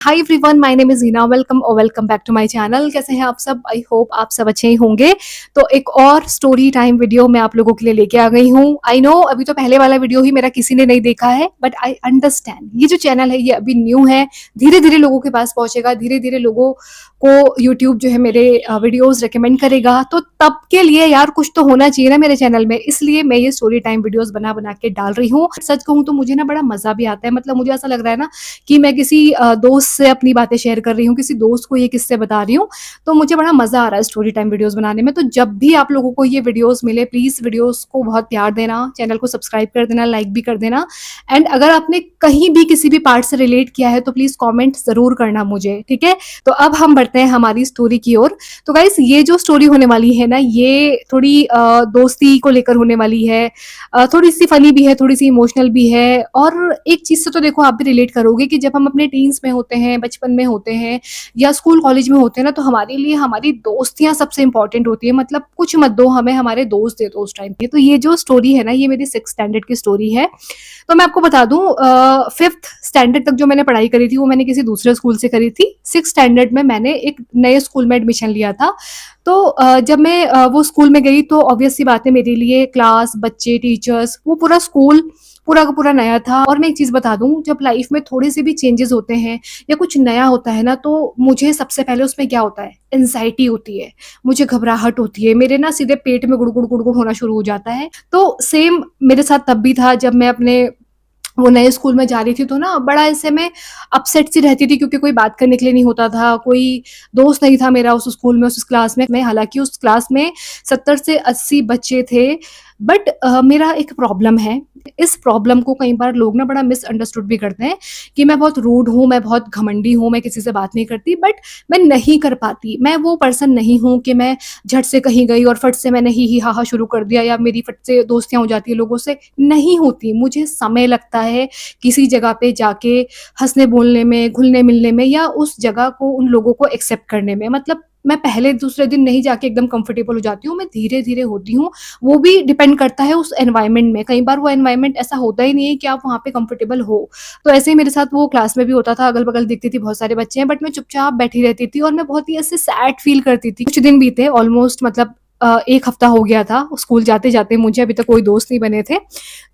Hi everyone, my name is Heena. Welcome back to my channel. कैसे हैं आप सब? आई होप आप सब अच्छे ही होंगे। तो एक और स्टोरी टाइम वीडियो मैं आप लोगों के लिए लेके आ गई हूँ। आई नो अभी तो पहले वाला वीडियो ही मेरा किसी ने नहीं देखा है, बट आई अंडरस्टैंड ये जो चैनल है ये अभी न्यू है। धीरे धीरे लोगों के पास पहुंचेगा, धीरे धीरे लोगों को यूट्यूब जो है मेरे वीडियोस रिकमेंड करेगा। तो तब के लिए यार कुछ तो होना चाहिए ना मेरे चैनल में, इसलिए मैं ये स्टोरी टाइम वीडियोस बना बना के डाल रही हूँ। सच कहूँ तो मुझे ना बड़ा मजा भी आता है। मतलब मुझे ऐसा लग रहा है ना कि मैं किसी दोस्त से अपनी बातें शेयर कर रही हूँ, किसी दोस्त को ये किस्से बता रही हूँ। तो मुझे बड़ा मजा आ रहा है स्टोरी टाइम वीडियोस बनाने में। तो जब भी आप लोगों को ये वीडियोस मिले, प्लीज वीडियोस को बहुत प्यार देना, चैनल को सब्सक्राइब कर देना, लाइक भी कर देना। एंड अगर आपने कहीं भी किसी भी पार्ट से रिलेट किया है तो प्लीज कॉमेंट जरूर करना मुझे, ठीक है? तो अब हम बढ़ते हैं हमारी स्टोरी की ओर। तो गाइस, ये जो स्टोरी होने वाली है ना, ये थोड़ी दोस्ती को लेकर होने वाली है। थोड़ी सी फनी भी है, थोड़ी सी इमोशनल भी है। और एक चीज से तो देखो आप भी रिलेट करोगे कि जब हम अपने टीन्स में होते हैं, बचपन में होते हैं या स्कूल कॉलेज में होते हैं ना, तो हमारे लिए हमारी दोस्तियां सबसे इंपॉर्टेंट होती है। मतलब कुछ मत दो हमें, हमारे दोस्त दे दो उस टाइम पे। तो ये जो स्टोरी है ना, ये मेरी 6th स्टैंडर्ड की स्टोरी है। तो मैं आपको बता दूं, 5th स्टैंडर्ड तक जो मैंने पढ़ाई करी थी वो मैंने किसी दूसरे स्कूल से करी थी। 6th स्टैंडर्ड में मैंने एक नए स्कूल में एडमिशन लिया था। तो जब मैं वो स्कूल में गई तो ऑब्वियस सी बात है, मेरे लिए क्लास, बच्चे, टीचर्स, वो पूरा स्कूल पूरा का पूरा नया था। और मैं एक चीज़ बता दूं, जब लाइफ में थोड़े से भी चेंजेस होते हैं या कुछ नया होता है ना, तो मुझे सबसे पहले उसमें क्या होता है, एंजाइटी होती है, मुझे घबराहट होती है, मेरे ना सीधे पेट में गुड़गुड़ गुड़गुड़ होना शुरू हो जाता है। तो सेम मेरे साथ तब भी था जब मैं अपने वो नए स्कूल में जा रही थी। तो ना बड़ा ऐसे में अपसेट सी रहती थी, क्योंकि कोई बात करने के लिए नहीं होता था, कोई दोस्त नहीं था मेरा उस स्कूल में, उस क्लास में। मैं हालांकि उस क्लास में 70 से 80 बच्चे थे। बट मेरा एक प्रॉब्लम है। इस प्रॉब्लम को कई बार लोग ना बड़ा मिसअंडरस्टूड भी करते हैं कि मैं बहुत रूड हूँ, मैं बहुत घमंडी हूँ, मैं किसी से बात नहीं करती। बट मैं नहीं कर पाती। मैं वो पर्सन नहीं हूँ कि मैं झट से कहीं गई और फट से मैंने ही हा हा शुरू कर दिया, या मेरी फट से दोस्तियां हो जाती है लोगों से। नहीं होती। मुझे समय लगता है किसी जगह पे जाके हंसने बोलने में, घुलने मिलने में, या उस जगह को, उन लोगों को एक्सेप्ट करने में। मतलब मैं पहले दूसरे दिन नहीं जाके एकदम कंफर्टेबल हो जाती हूँ, मैं धीरे धीरे होती हूँ। वो भी डिपेंड करता है उस एनवायरनमेंट में। कई बार वो एनवायरनमेंट ऐसा होता ही नहीं है कि आप वहाँ पे कंफर्टेबल हो। तो ऐसे ही मेरे साथ वो क्लास में भी होता था। अगल बगल दिखती थी बहुत सारे बच्चे हैं, बट मैं चुपचाप बैठी रहती थी और मैं बहुत ही ऐसे सैड फील करती थी। कुछ दिन बीते, ऑलमोस्ट मतलब 1 हफ्ता हो गया था स्कूल जाते जाते, मुझे अभी तक कोई दोस्त नहीं बने थे।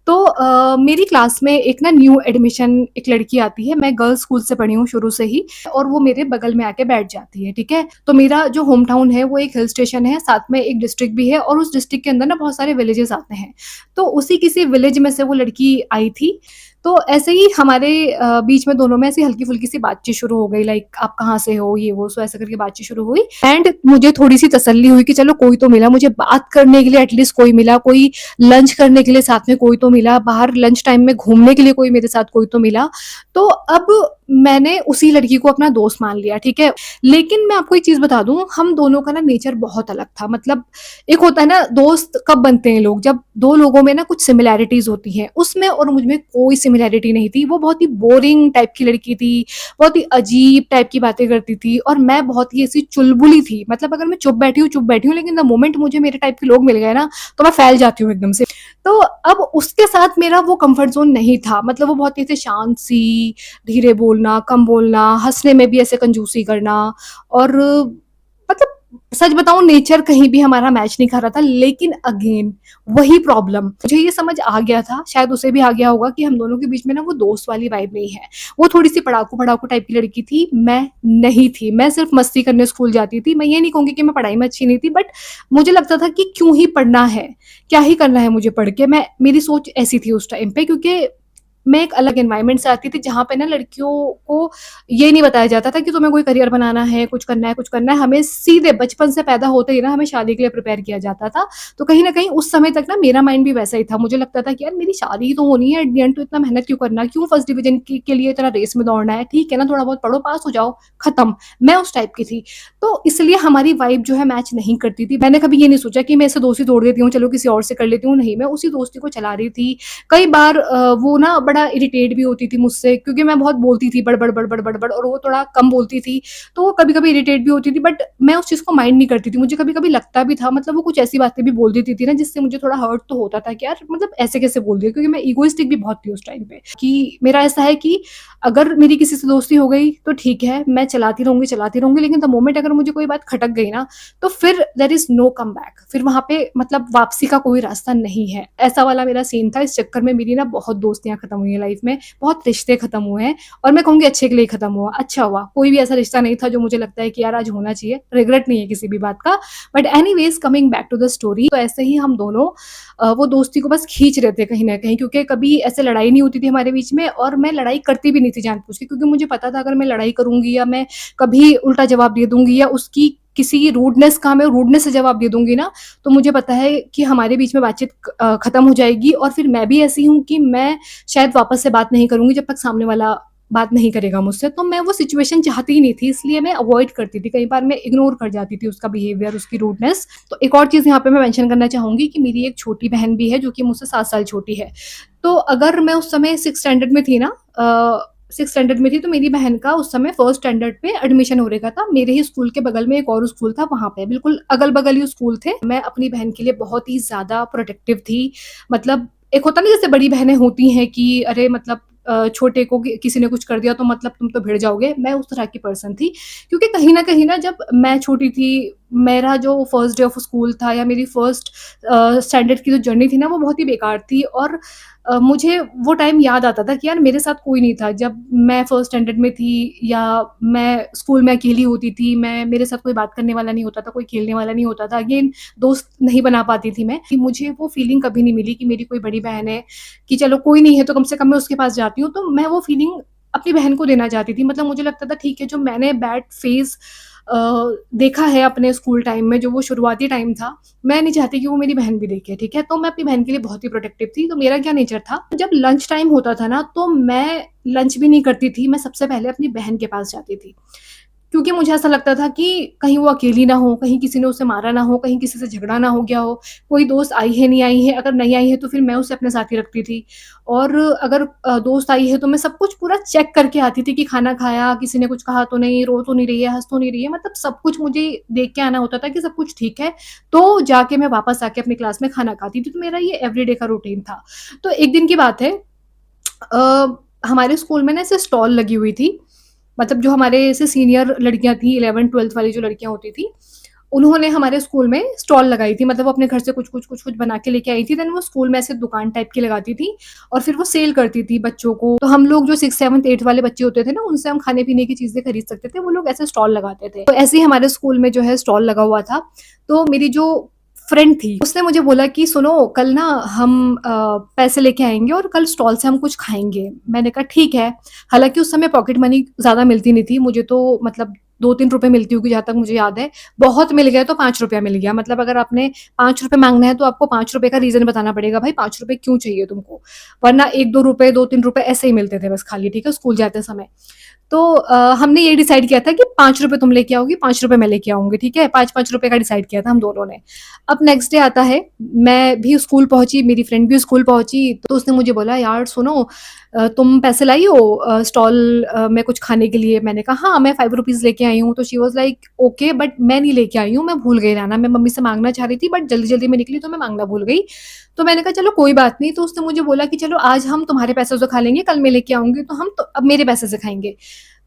तो मेरी क्लास में एक ना न्यू एडमिशन एक लड़की आती है। मैं गर्ल्स स्कूल से पढ़ी हूँ शुरू से ही, और वो मेरे बगल में आके बैठ जाती है, ठीक है? तो मेरा जो होम टाउन है वो एक हिल स्टेशन है, साथ में एक डिस्ट्रिक्ट भी है, और उस डिस्ट्रिक्ट के अंदर ना बहुत सारे विलेजेस आते हैं। तो उसी किसी विलेज में से वो लड़की आई थी। तो ऐसे ही हमारे बीच में दोनों में ऐसी हल्की फुल्की सी बातचीत शुरू हो गई, लाइक आप कहाँ से हो, ये वो, सो ऐसे करके बातचीत शुरू हुई। एंड मुझे थोड़ी सी तसल्ली हुई कि चलो कोई तो मिला, मुझे बात करने के लिए एटलीस्ट कोई मिला, कोई लंच करने के लिए साथ में कोई तो मिला, बाहर लंच टाइम में घूमने के लिए कोई मेरे साथ कोई तो मिला। तो अब मैंने उसी लड़की को अपना दोस्त मान लिया, ठीक है? लेकिन मैं आपको एक चीज बता दूं, हम दोनों का ना नेचर बहुत अलग था। मतलब एक होता है ना, दोस्त कब बनते हैं लोग, जब दो लोगों में ना कुछ सिमिलैरिटीज होती हैं। उसमें और मुझमें कोई सिमिलैरिटी नहीं थी। वो बहुत ही बोरिंग टाइप की लड़की थी, बहुत ही अजीब टाइप की बातें करती थी, और मैं बहुत ही ऐसी चुलबुली थी। मतलब अगर मैं चुप बैठी हूँ, लेकिन द मोमेंट मुझे मेरे टाइप के लोग मिल गए ना, तो मैं फैल जाती हूँ एकदम से। तो अब उसके साथ मेरा वो कंफर्ट जोन नहीं था। मतलब वो बहुत ही ऐसे शांत सी, धीरे बोलना, कम बोलना, हंसने में भी ऐसे कंजूसी करना। और मतलब सच बताऊं, नेचर कहीं भी हमारा मैच नहीं कर रहा था। लेकिन अगेन वही प्रॉब्लम, मुझे ये समझ आ गया था, शायद उसे भी आ गया होगा, कि हम दोनों के बीच में ना वो दोस्त वाली वाइब नहीं है। वो थोड़ी सी पढ़ाकू पढ़ाकू टाइप की लड़की थी, मैं नहीं थी। मैं सिर्फ मस्ती करने स्कूल जाती थी। मैं ये नहीं कहूंगी कि मैं पढ़ाई में अच्छी नहीं थी, बट मुझे लगता था कि क्यों ही पढ़ना है, क्या ही करना है मुझे पढ़ के। मेरी सोच ऐसी थी उस टाइम पे, क्योंकि मैं एक अलग एनवायरनमेंट से आती थी, जहाँ पे ना लड़कियों को ये नहीं बताया जाता था कि तुम्हें कोई करियर बनाना है, कुछ करना है, कुछ करना है। हमें सीधे बचपन से पैदा होते ही ना हमें शादी के लिए प्रिपेयर किया जाता था। तो कहीं ना कहीं उस समय तक ना मेरा माइंड भी वैसा ही था। मुझे लगता था कि यार मेरी शादी तो होनी है, एट द एंड तो इतना मेहनत क्यों करना, क्यों फर्स्ट डिवीजन के लिए इतना रेस में दौड़ना है? ठीक है ना, थोड़ा बहुत पढ़ो, पास हो जाओ, खत्म। मैं उस टाइप की थी। तो इसलिए हमारी वाइब जो है मैच नहीं करती थी। मैंने कभी ये नहीं सोचा कि मैं इसे दोस्ती तोड़ देती हूँ, चलो किसी और से कर लेती हूँ। नहीं, मैं उसी दोस्ती को चला रही थी। कई बार वो ना बड़ा इरिटेट भी होती थी मुझसे, क्योंकि मैं बहुत बोलती थी, बड़ बड़ बड़ बड़ बड़ बड़-बड़, और वो थोड़ा कम बोलती थी, तो वो कभी-कभी इरिटेट भी होती थी, बट मैं उस चीज़ को माइंड नहीं करती थी। मुझे कभी-कभी लगता भी था, मतलब वो कुछ ऐसी बातें भी बोल देती थी ना जिससे मुझे थोड़ा हर्ट तो होता था कि यार मतलब ऐसे कैसे बोल दिया, क्योंकि मैं इगोइस्टिक भी बहुत थी उस टाइम पे कि मेरा ऐसा है कि अगर मेरी किसी से दोस्ती हो गई तो ठीक है, मैं चलाती रहूँगी, लेकिन द मोमेंट अगर मुझे कोई बात खटक गई ना, तो फिर there is no come back, फिर वहाँ पे मतलब वापसी का कोई रास्ता नहीं है। ऐसा वाला मेरा सीन था, इस चक्कर में मेरी ना बहुत दोस्तियाँ खत्म हुई हैं लाइफ़ में, बहुत रिश्ते खत्म हुए हैं, और मैं कहूँगी अच्छे के लिए खत्म हुआ, अच्छा हुआ। कोई भी ऐसा रिश्ता नहीं था जो मुझे लगता है कि यार आज होना चाहिए, रिग्रेट नहीं है किसी भी बात का। But anyways coming back to the story, तो ऐसे ही हम दोनों वो दोस्ती को बस खींच रहे थे कहीं न कहीं, क्योंकि कभी ऐसे लड़ाई नहीं होती थी हमारे बीच में, और मैं लड़ाई करती भी नहीं थी जानबूझ के, क्योंकि मुझे पता था अगर मैं लड़ाई करूँगी या मैं कभी उल्टा जवाब दे दूँगी या उसकी किसी रूडनेस का मैं रूडनेस से जवाब दे दूँगी ना, तो मुझे पता है कि हमारे बीच में बातचीत खत्म हो जाएगी, और फिर मैं भी ऐसी हूँ कि मैं शायद वापस से बात नहीं करूँगी जब तक सामने वाला बात नहीं करेगा मुझसे। तो मैं वो सिचुएशन चाहती ही नहीं थी, इसलिए मैं अवॉइड करती थी। कई बार मैं इग्नोर कर जाती थी उसका बिहेवियर, उसकी रूडनेस। तो एक और चीज़ यहाँ पे मैं मेंशन करना चाहूँगी कि मेरी एक छोटी बहन भी है जो कि मुझसे 7 साल छोटी है। तो अगर मैं उस समय 6th स्टैंडर्ड में थी ना, 6th स्टैंडर्ड में थी, तो मेरी बहन का उस समय 1st स्टैंडर्ड पे एडमिशन हो रखा था। मेरे ही स्कूल के बगल में एक और स्कूल था, वहाँ पे बिल्कुल अगल-बगल ही स्कूल थे। मैं अपनी बहन के लिए बहुत ही ज़्यादा प्रोटेक्टिव थी। मतलब एक होता नहीं जैसे बड़ी बहनें होती हैं कि अरे मतलब छोटे को किसी ने कुछ कर दिया तो मतलब तुम तो भिड़ जाओगे, मैं उस तरह की पर्सन थी। क्योंकि कहीं न जब मैं छोटी थी, मेरा जो फर्स्ट डे ऑफ स्कूल था या मेरी फर्स्ट स्टैंडर्ड की जो जर्नी थी ना, वो बहुत ही बेकार थी, और मुझे वो टाइम याद आता था कि यार मेरे साथ कोई नहीं था जब मैं फर्स्ट स्टैंडर्ड में थी, या मैं स्कूल में अकेली होती थी, मेरे साथ कोई बात करने वाला नहीं होता था, कोई खेलने वाला नहीं होता था। अगेन दोस्त नहीं बना पाती थी मैं, कि मुझे वो फीलिंग कभी नहीं मिली कि मेरी कोई बड़ी बहन है, कि चलो कोई नहीं है तो कम से कम मैं उसके पास जाती हूँ, तो मैं वो फीलिंग अपनी बहन को देना चाहती थी। मतलब मुझे लगता था ठीक है, जो मैंने बैड फेज़ देखा है अपने स्कूल टाइम में, जो वो शुरुआती टाइम था, मैं नहीं चाहती कि वो मेरी बहन भी देखे, ठीक है? तो मैं अपनी बहन के लिए बहुत ही प्रोटेक्टिव थी। तो मेरा क्या नेचर था, जब लंच टाइम होता था ना, तो मैं लंच भी नहीं करती थी, मैं सबसे पहले अपनी बहन के पास जाती थी। क्योंकि मुझे ऐसा लगता था कि कहीं वो अकेली ना हो, कहीं किसी ने उसे मारा ना हो, कहीं किसी से झगड़ा ना हो गया हो, कोई दोस्त आई है, नहीं आई है, अगर नहीं आई है तो फिर मैं उसे अपने साथ ही रखती थी। और अगर दोस्त आई है तो मैं सब कुछ पूरा चेक करके आती थी कि खाना खाया, किसी ने कुछ कहा तो नहीं, रो तो नहीं रही है, हँस तो नहीं रही है, मतलब सब कुछ मुझे देख के आना होता था कि सब कुछ ठीक है, तो जाके मैं वापस आके अपनी क्लास में खाना खाती थी। तो मेरा ये एवरीडे का रूटीन था। तो एक दिन की बात है, हमारे स्कूल में ना ऐसे स्टॉल लगी हुई थी, मतलब जो हमारे ऐसे सीनियर लड़कियाँ थी, 11th-12th वाली जो लड़कियाँ होती थी, उन्होंने हमारे स्कूल में स्टॉल लगाई थी। मतलब वो अपने घर से कुछ-कुछ बना के लेके आई थी, देन वो स्कूल में ऐसे दुकान टाइप की लगाती थी, और फिर वो सेल करती थी बच्चों को। तो हम लोग जो 6th, 7th, 8th वाले बच्चे होते थे ना, उनसे हम खाने-पीने की चीज़ें खरीद सकते थे, वो लोग ऐसे स्टॉल लगाते थे। तो ऐसे ही हमारे स्कूल में जो है स्टॉल लगा हुआ था। तो मेरी जो फ्रेंड थी, उसने मुझे बोला कि सुनो कल ना हम पैसे लेके आएँगे और कल स्टॉल से हम कुछ खाएँगे। मैंने कहा ठीक है। हालाँकि उस समय पॉकेट मनी ज़्यादा मिलती नहीं थी, मुझे तो मतलब 2-3 रुपए मिलती होगी जहाँ तक मुझे याद है। बहुत मिल गया तो ₹5 मिल गया, मतलब अगर आपने ₹5 माँगना है तो आपको ₹5 का रीज़न बताना पड़ेगा, भाई ₹5 क्यों चाहिए तुमको? वरना 1-2 रुपए, 2-3 रुपए ऐसे ही मिलते थे बस खाली, ठीक है, स्कूल जाते समय। तो हमने ये डिसाइड किया था कि ₹5 तुम लेके आओगी, ₹5 मैं लेके आऊँगी, ठीक है? ₹5-5 का डिसाइड किया था हम दोनों ने। अब नेक्स्ट डे आता है, मैं भी स्कूल पहुँची, मेरी फ्रेंड भी स्कूल पहुँची, तो उसने मुझे बोला, "यार सुनो, तुम पैसे लाई हो स्टॉल में कुछ खाने के लिए?" मैंने कहा, "हाँ, मैं ₹5 लेके आई हूँ।" तो she was like, "okay, but मैं नहीं लेके आई हूँ, मैं भूल गई लाना। मैं मम्मी से माँगना चाह रही थी, बट जल्दी-जल्दी में निकली तो मैं माँगना भूल गई।" तो मैंने कहा, "चलो कोई बात नहीं।" तो उसने मुझे बोला कि, "चलो आज हम तुम्हारे पैसों से खा लेंगे, कल मैं लेके आऊँगी तो हम तो अब मेरे पैसे से खाएँगे।"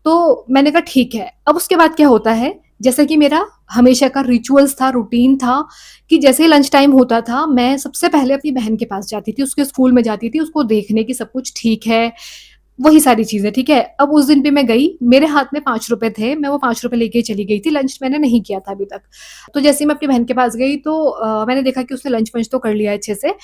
तो मैंने कहा ठीक है। अब उसके बाद क्या होता है, जैसा कि मेरा हमेशा का रिचुअल्स था, रूटीन था, कि जैसे ही लंच टाइम होता था, मैं सबसे पहले अपनी बहन के पास जाती थी, उसके स्कूल में जाती थी, उसको देखने कि सब कुछ ठीक है, वही सारी चीज़ें, ठीक है? अब उस दिन भी मैं गई, मेरे हाथ में ₹5 थे, मैं वो ₹5 लेके चली गई थी, लंच मैंने नहीं किया था अभी तक। तो जैसे ही मैं अपनी बहन के पास गई, तो मैंने देखा कि उसने लंच-वंच तो कर लिया है अच्छे से।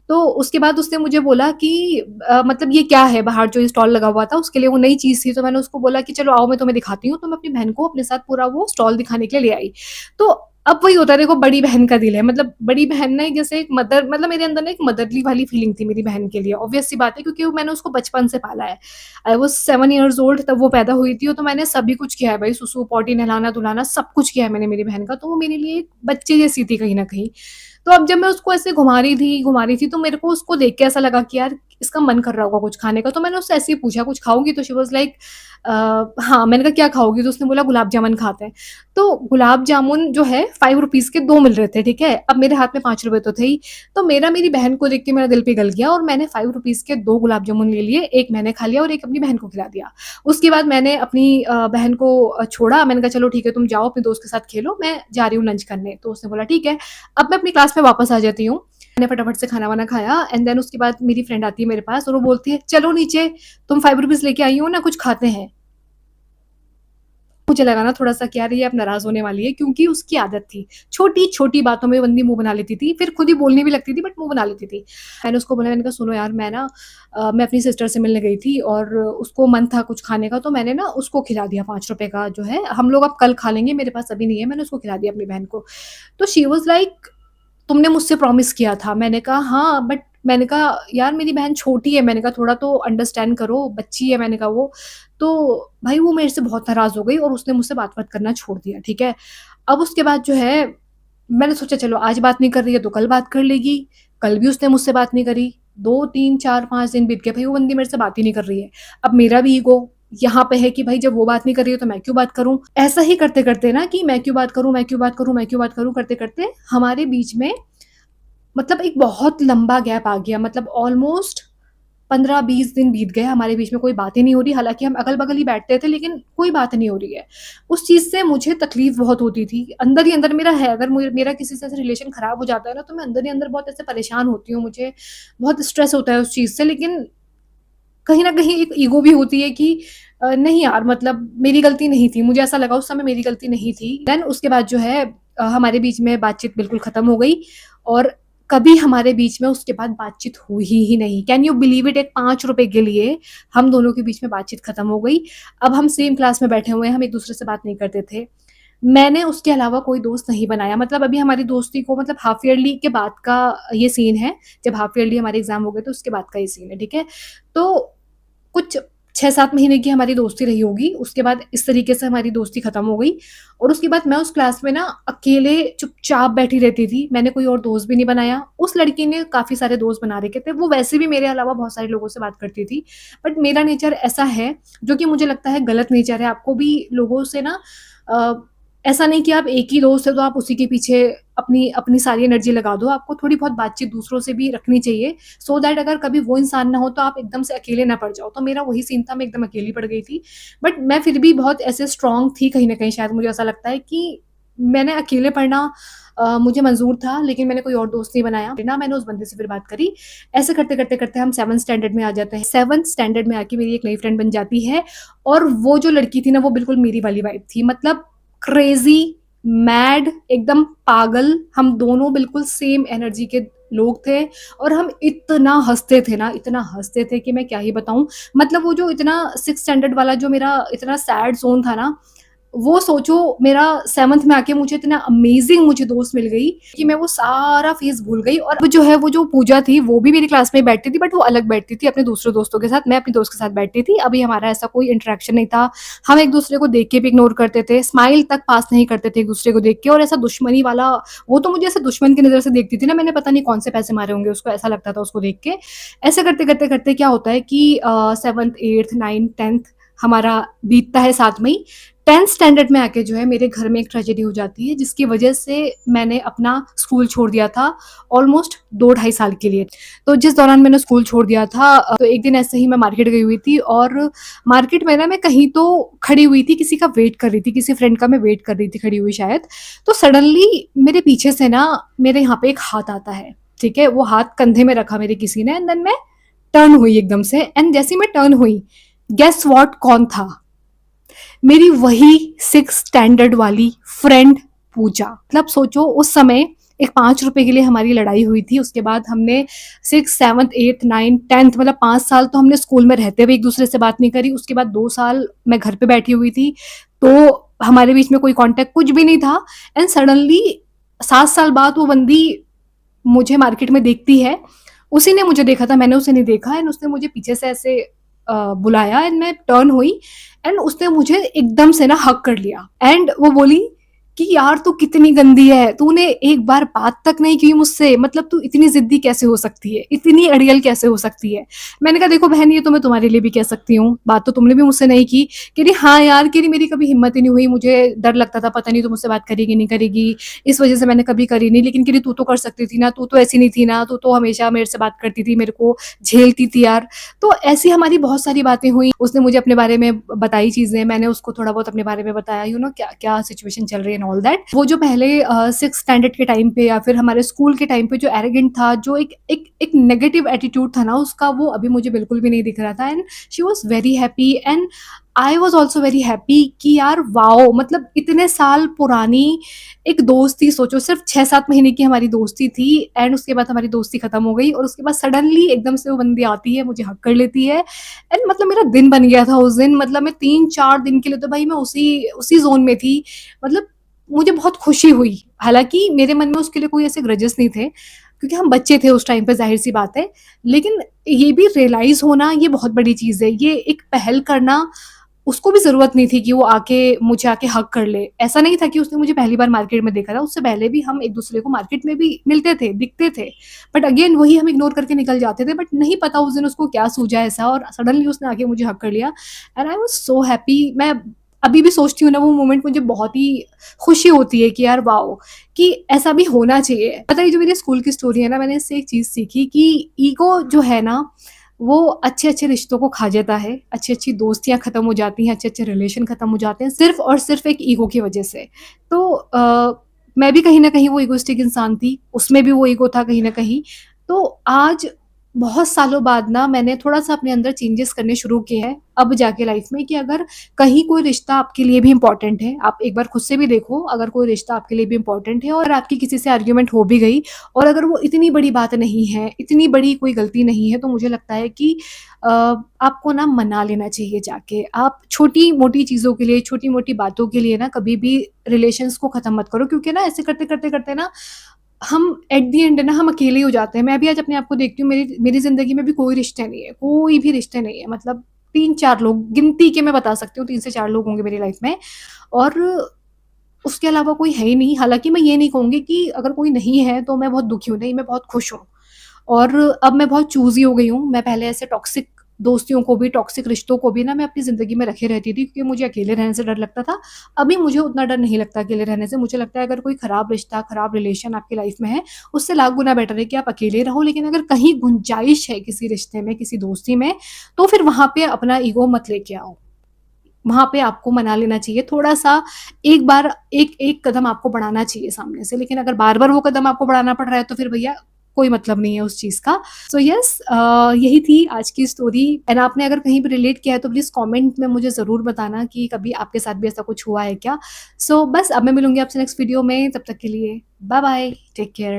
तो उसके बाद उसने मुझे बोला कि मतलब ये क्या है बाहर जो स्टॉल लगा हुआ था, उसके लिए वो नई चीज़ थी, तो मैंने उसको बोला कि चलो आओ मैं तुम्हें दिखाती हूँ, तो मैं अपनी बहन को अपने साथ पूरा वो स्टॉल दिखाने के लिए ले आई। तो अब वही होता है, देखो बड़ी बहन का दिल है, मतलब बड़ी बहन ना एक जैसे एक मदर, मतलब मेरे अंदर ना एक मदरली वाली फीलिंग थी मेरी बहन के लिए, ऑब्वियस सी बात है क्योंकि मैंने उसको बचपन से पाला है। आई वाज़ 7 इयर्स ओल्ड तब वो पैदा हुई थी, तो मैंने सभी कुछ किया है भाई, सुसु, पॉटी, नहलाना-धुलाना सब कुछ किया है मैंने मेरी बहन का, तो वो मेरे लिए एक बच्चे जैसी थी कहीं न कहीं। तो अब जब मैं उसको ऐसे घुमा रही थी, तो मेरे को उसको देख के ऐसा लगा कि यार इसका मन कर रहा होगा कुछ खाने का। तो मैंने उससे ऐसे ही पूछा, कुछ खाओगी? तो शी वाज़ लाइक हाँ। मैंने कहा क्या खाओगी? तो उसने बोला गुलाब जामुन खाते हैं। तो गुलाब जामुन जो है ₹5 के 2 मिल रहे थे, ठीक है? अब मेरे हाथ में ₹5 तो थे ही, तो मेरा मेरी बहन को देख के मेरा दिल पिघल गया और मैंने ₹5 के 2 गुलाब जामुन ले लिए, एक मैंने खा लिया और एक अपनी बहन को खिला दिया। उसके बाद मैंने अपनी बहन को छोड़ा, मैंने कहा चलो ठीक है तुम जाओ अपने दोस्त के साथ खेलो, मैं जा रही हूँ लंच करने। तो उसने बोला ठीक है। अब मैं अपनी क्लास में वापस आ जाती हूँ। मैंने फटाफट से खाना-वाना खाया एंड देन उसके बाद मेरी फ्रेंड आती है मेरे पास और वो बोलती है, "चलो नीचे, तुम ₹5 लेके आई हो ना, कुछ खाते हैं।" मुझे लगा ना थोड़ा-सा कि यार ये अब नाराज़ होने वाली है, क्योंकि उसकी आदत थी। छोटी-छोटी बातों में बंदी मुँह बना लेती थी, फिर खुद ही बोलने भी लगती थी बट मुँह बना लेती थी। मैंने उसको बोला, मैंने कहा सुनो यार, मैं ना मैं अपनी सिस्टर से मिलने गई थी और उसको मन था कुछ खाने का, तो मैंने ना उसको खिला दिया ₹5 का जो है, हम लोग अब कल खा लेंगे, मेरे पास अभी नहीं है, मैंने उसको खिला दिया अपनी बहन को। तो शी वाज़ लाइक, तुमने मुझसे प्रॉमिस किया था। मैंने कहा हाँ, बट मैंने कहा यार मेरी बहन छोटी है, मैंने कहा थोड़ा तो अंडरस्टैंड करो, बच्ची है मैंने कहा वो। तो भाई वो मेरे से बहुत नाराज़ हो गई और उसने मुझसे बात-वात करना छोड़ दिया, ठीक है? अब उसके बाद जो है मैंने सोचा चलो आज बात नहीं कर रही है तो कल बात कर लेगी। कल भी उसने मुझसे बात नहीं करी। 2, 3, 4, 5 दिन बीत गए, भाई वो बंदी मेरे से बात ही नहीं कर रही है। अब मेरा भी ईगो यहाँ पे है कि भाई जब वो बात नहीं कर रही है तो मैं क्यों बात करूँ? ऐसा ही करते-करते ना कि मैं क्यों बात करूँ, मैं क्यों बात करूँ, मैं क्यों बात करूँ करते-करते हमारे बीच में मतलब एक बहुत लंबा गैप आ गया, मतलब ऑलमोस्ट 15-20 दिन बीत गए, हमारे बीच में कोई बात ही नहीं हो रही, हालाँकि हम अगल-बगल ही बैठते थे लेकिन कोई बात नहीं हो रही है। उस चीज़ से मुझे तकलीफ़ बहुत होती थी, अंदर ही अंदर मेरा है, अगर मेरा किसी से ऐसे रिलेशन ख़राब हो जाता है ना, तो मैं अंदर ही अंदर बहुत ऐसे परेशान होती हूँ, मुझे बहुत स्ट्रेस होता है उस चीज़ से, लेकिन कहीं न कहीं एक ईगो भी होती है कि नहीं यार मतलब मेरी गलती नहीं थी, मुझे ऐसा लगा उस समय मेरी गलती नहीं थी। देन उसके बाद जो है हमारे बीच में बातचीत बिल्कुल ख़त्म हो गई और कभी हमारे बीच में उसके बाद बातचीत हुई ही नहीं। कैन यू बिलीव इट, एक ₹5 के लिए हम दोनों के बीच में बातचीत ख़त्म हो गई। अब हम सेम क्लास में बैठे हुए हैं, हम एक-दूसरे से बात नहीं करते थे। मैंने उसके अलावा कोई दोस्त नहीं बनाया, मतलब अभी हमारी दोस्ती को मतलब हाफ ईयरली के बाद का ये सीन है, जब हाफ ईयरली हमारे एग्ज़ाम हो गए तो उसके बाद का ये सीन है, ठीक है? तो कुछ 6-7 महीने की हमारी दोस्ती रही होगी, उसके बाद इस तरीके से हमारी दोस्ती खत्म हो गई और उसके बाद मैं उस क्लास में ना अकेले चुपचाप बैठी रहती थी, मैंने कोई और दोस्त भी नहीं बनाया। उस लड़की ने काफ़ी सारे दोस्त बना रखे थे, वो वैसे भी मेरे अलावा बहुत सारे लोगों से बात करती थी, बट मेरा नेचर ऐसा है, जो कि मुझे लगता है गलत नेचर है। आपको भी लोगों से ना अ, ऐसा नहीं कि आप एक ही दोस्त है तो आप उसी के पीछे अपनी अपनी सारी एनर्जी लगा दो, आपको थोड़ी बहुत बातचीत दूसरों से भी रखनी चाहिए, सो दैट अगर कभी वो इंसान ना हो तो आप एकदम से अकेले ना पड़ जाओ। तो मेरा वही सीन था, मैं एकदम अकेली पड़ गई थी। बट मैं फिर भी बहुत ऐसे स्ट्रॉन्ग थी कहीं न कहीं, शायद मुझे ऐसा लगता है कि मैंने अकेले पढ़ना मुझे मंज़ूर था, लेकिन मैंने कोई और दोस्त नहीं बनाया। ना मैंने उस बंदे से फिर बात करी। ऐसे करते-करते हम 7th स्टैंडर्ड में आ जाते हैं। 7th स्टैंडर्ड में आके मेरी एक नई फ्रेंड बन जाती है और वो जो लड़की थी ना, वो बिल्कुल मेरी वाली वाइब थी। मतलब क्रेज़ी, मैड, एकदम पागल, हम दोनों बिल्कुल सेम एनर्जी के लोग थे और हम इतना हँसते थे ना, इतना हँसते थे कि मैं क्या ही बताऊँ। मतलब वो जो इतना 6th स्टैंडर्ड वाला जो मेरा इतना सैड ज़ोन था ना, वो सोचो मेरा 7th में आके मुझे इतना अमेज़िंग मुझे दोस्त मिल गई कि मैं वो सारा फ़ेज़ भूल गई। और वो जो है, वो जो पूजा थी, वो भी मेरी क्लास में ही बैठती थी, बट वो अलग बैठती थी अपने दूसरे दोस्तों के साथ, मैं अपने दोस्त के साथ बैठती थी। अभी हमारा ऐसा कोई इंटरेक्शन नहीं था, हम एक-दूसरे को देख के भी इग्नोर करते थे, स्माइल तक पास नहीं करते थे एक-दूसरे को देख के, और ऐसा दुश्मनी वाला, वो तो मुझे ऐसे दुश्मन की नज़र से देखती थी ना, मैंने पता नहीं कौन से पैसे मारे होंगे उसको, ऐसा लगता था उसको देख के। ऐसे करते-करते क्या होता है कि 7th, 8th, 9th, 10th हमारा बीतता है साथ में ही। 10th स्टैंडर्ड में आके जो है मेरे घर में एक ट्रेजेडी हो जाती है, जिसकी वजह से मैंने अपना स्कूल छोड़ दिया था ऑलमोस्ट 2 ढाई साल के लिए। तो जिस दौरान मैंने स्कूल छोड़ दिया था तो एक दिन ऐसे ही मैं मार्केट गई हुई थी और मार्केट में ना मैं कहीं तो खड़ी हुई थी, किसी का वेट कर रही थी, किसी फ्रेंड का मैं वेट कर रही थी खड़ी हुई शायद। तो सडनली मेरे पीछे से ना मेरे यहाँ पे एक हाथ आता है, ठीक है? वो हाथ कंधे में रखा मेरे किसी ने, एंड देन मैं टर्न हुई एकदम से, एंड जैसे ही मैं टर्न हुई, गेस व्हाट कौन था? मेरी वही 6th स्टैंडर्ड वाली फ्रेंड पूजा। मतलब सोचो उस समय एक ₹5 के लिए हमारी लड़ाई हुई थी, उसके बाद हमने 6th, 7th, 8th, 9th, 10th मतलब 5 साल तो हमने स्कूल में रहते हुए एक-दूसरे से बात नहीं करी। उसके बाद 2 साल मैं घर पे बैठी हुई थी, तो हमारे बीच में कोई कॉन्टैक्ट कुछ भी नहीं था, एंड सडनली 7 साल बाद वो बंदी मुझे मार्केट में देखती है। उसी ने मुझे देखा था, मैंने उसे नहीं देखा, एंड उसने मुझे पीछे से ऐसे बुलाया, एंड मैं टर्न हुई, एंड उसने मुझे एकदम से ना हग कर लिया, एंड वो बोली कि यार तू कितनी गंदी है, तूने एक बार बात तक नहीं की मुझसे, मतलब तू इतनी ज़िद्दी कैसे हो सकती है, इतनी अड़ियल कैसे हो सकती है। मैंने कहा देखो बहन ये तो मैं तुम्हारे लिए भी कह सकती हूँ, बात तो तुमने भी मुझसे नहीं की। कह रही हाँ यार, कह रही मेरी कभी हिम्मत ही नहीं हुई, मुझे डर लगता था पता नहीं तू मुझसे बात करेगी नहीं करेगी, इस वज़ह से मैंने कभी करी नहीं। लेकिन कह रही तू तो कर सकती थी ना, तू तो ऐसी नहीं थी ना, तू तो हमेशा मेरे से बात करती थी, मेरे को झेलती थी यार। तो ऐसी हमारी बहुत सारी बातें हुई। उसने मुझे अपने बारे में बताई चीज़ें, मैंने उसको थोड़ा बहुत अपने बारे में बताया, क्या सिचुएशन चल रही है एंड ऑल दैट। वो जो पहले 6th स्टैंडर्ड के टाइम पे या फिर हमारे स्कूल के टाइम पे जो एरोगेंट था, जो एक नेगेटिव एटीट्यूड था ना उसका, वो अभी मुझे बिल्कुल भी नहीं दिख रहा था। And she was very happy and I was also very happy कि यार वाओ! मतलब इतने साल पुरानी एक दोस्ती, सोचो सिर्फ़ 6-7 महीने की हमारी दोस्ती थी एंड उसके बाद हमारी दोस्ती खत्म हो गई और उसके बाद सडनली एकदम से वो बंदी आती है, मुझे हग कर लेती है एंड मतलब मेरा दिन बन गया था उस दिन। मतलब मैं 3-4 दिन के लिए तो भाई मैं उसी उसी ज़ोन में थी। मतलब मुझे बहुत खुशी हुई। हालाँकि मेरे मन में उसके लिए कोई ऐसे ग्रजेस नहीं थे, क्योंकि हम बच्चे थे उस टाइम पे, ज़ाहिर-सी बात है। लेकिन ये भी रियलाइज़ होना ये बहुत बड़ी चीज़ है। ये एक पहल करना, उसको भी ज़रूरत नहीं थी कि वो मुझे आके हग कर ले। ऐसा नहीं था कि उसने मुझे पहली बार मार्केट में देखा था, उससे पहले भी हम एक-दूसरे को मार्केट में भी मिलते थे, दिखते थे। बट अगेन वही हम इग्नोर करके निकल जाते थे, बट नहीं पता उस दिन उसको क्या सूझा ऐसा और सडनली उसने आके मुझे हग कर लिया and I was so happy. मैं अभी भी सोचती हूँ ना वो मोमेंट, मुझे बहुत ही खुशी होती है कि यार वाओ! कि ऐसा भी होना चाहिए। पता है ये जो मेरी स्कूल की स्टोरी है ना, मैंने इससे एक चीज़ सीखी कि ईगो जो है ना, वो अच्छे-अच्छे रिश्तों को खा जाता है, अच्छी-अच्छी दोस्तियाँ खत्म हो जाती हैं, अच्छे-अच्छे रिलेशन खत्म हो जाते हैं, सिर्फ़ और सिर्फ़ एक ईगो की वजह से। तो मैं भी कहीं न कहीं वो इगोइस्टिक इंसान थी, उसमें भी वो ईगो था कहीं न कहीं। तो आज बहुत सालों बाद ना मैंने थोड़ा-सा अपने अंदर चेंजेस करने शुरू किए हैं, अब जाके लाइफ़ में, कि अगर कहीं कोई रिश्ता आपके लिए भी इम्पोर्टेंट है, आप एक बार खुद से भी देखो, अगर कोई रिश्ता आपके लिए भी इम्पोर्टेंट है और आपकी किसी से आर्ग्यूमेंट हो भी गई और अगर वो इतनी बड़ी बात नहीं है, इतनी बड़ी कोई गलती नहीं है, तो मुझे लगता है कि आपको ना मना लेना चाहिए जाके। आप छोटी-मोटी चीज़ों के लिए, छोटी-मोटी बातों के लिए ना कभी भी रिलेशंस को ख़त्म मत करो, क्योंकि ना ऐसे करते-करते ना हम एट द एंड ना हम अकेले ही हो जाते हैं। मैं भी आज अपने आप को देखती हूँ, मेरी मेरी ज़िंदगी में भी कोई रिश्ते नहीं है, कोई भी रिश्ते नहीं है। मतलब 3-4 लोग, गिनती के मैं बता सकती हूँ, 3 से 4 लोग होंगे मेरी लाइफ़ में और उसके अलावा कोई है ही नहीं। हालाँकि मैं ये नहीं कहूँगी कि अगर कोई नहीं है तो मैं बहुत दुखी हूँ, नहीं, मैं बहुत खुश हूँ। और अब मैं बहुत चूज़ी हो गई हूँ। मैं पहले ऐसे टॉक्सिक दोस्तियों को भी, टॉक्सिक रिश्तों को भी ना मैं अपनी ज़िंदगी में रखे रहती थी, क्योंकि मुझे अकेले रहने से डर लगता था। अभी मुझे उतना डर नहीं लगता अकेले रहने से। मुझे लगता है अगर कोई खराब रिश्ता, खराब रिलेशन आपकी लाइफ़ में है, उससे लाख गुना बेटर है कि आप अकेले रहो। लेकिन अगर कहीं गुंजाइश है किसी रिश्ते में, किसी दोस्ती में, तो फिर वहाँ पे अपना ईगो मत लेके आओ। वहाँ पे आपको मना लेना चाहिए थोड़ा-सा, एक बार एक कदम आपको बढ़ाना चाहिए सामने से। लेकिन अगर बार-बार वो कदम आपको बढ़ाना पड़ रहा है, तो फिर भैया कोई मतलब नहीं है उस चीज़ का। सो येस, यही थी आज की स्टोरी एंड आपने अगर कहीं पे रिलेट किया है तो प्लीज़ कमेंट में मुझे ज़रूर बताना कि कभी आपके साथ भी ऐसा कुछ हुआ है क्या? सो बस अब मैं मिलूँगी आपसे नेक्स्ट वीडियो में, तब तक के लिए बाय बाय, टेक केयर।